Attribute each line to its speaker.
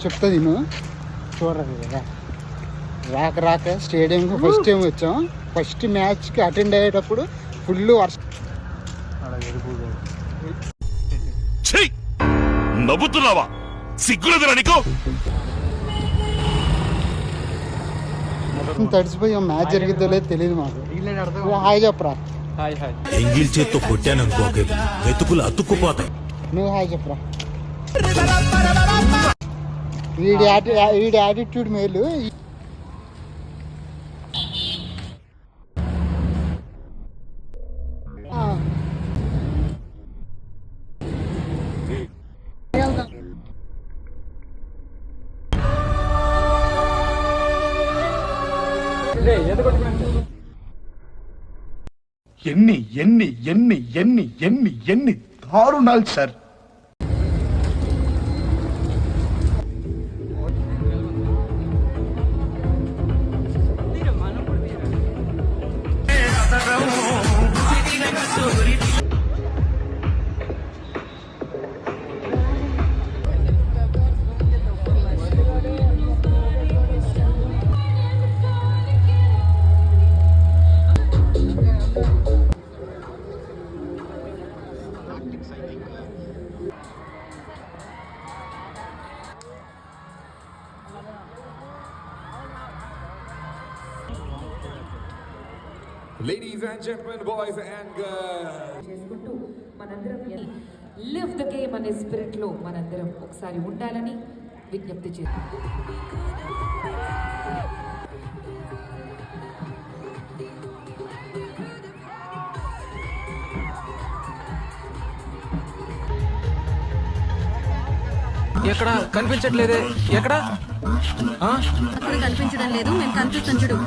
Speaker 1: చెప్తా నేను చూడరు కదా. రాక స్టేడియంకి ఫస్ట్ టైం వచ్చాం. ఫస్ట్ మ్యాచ్కి అటెండ్ అయ్యేటప్పుడు ఫుల్ వర్షం.
Speaker 2: నవ్వుతున్నావా? సిగ్గులేదురా నీకు?
Speaker 1: తడిసిపోయి మ్యాచ్ జరిగిద్దో లేదు తెలియదు మాకు. హాయ్ చెప్పరా.
Speaker 3: ఎంగిల్ చేత్తో కొట్టాననుకో వెతుకులు అతుక్కుపోతాయి.
Speaker 1: నువ్వు హాయ్ చెప్పరా. వీడి యాటిట్యూడ్ మేలు.
Speaker 2: ఎన్ని ఎన్ని ఎన్ని ఎన్ని ఎన్ని ఎన్ని దారుణాలు sir.
Speaker 4: Ladies and gentlemen, boys and girls.
Speaker 5: చేసుకుంటూ మనందరం లివ్ ద గేమ్ అనే స్పిరిట్ లో మనందరం ఒకసారి ఉండాలని విజ్ఞప్తి చేస్తాం.
Speaker 6: ఎక్కడ కనిపించట్లేదే? ఎక్కడ
Speaker 7: అక్కడ కనిపించడం లేదు. మేము కనిపిస్తాం చూడు.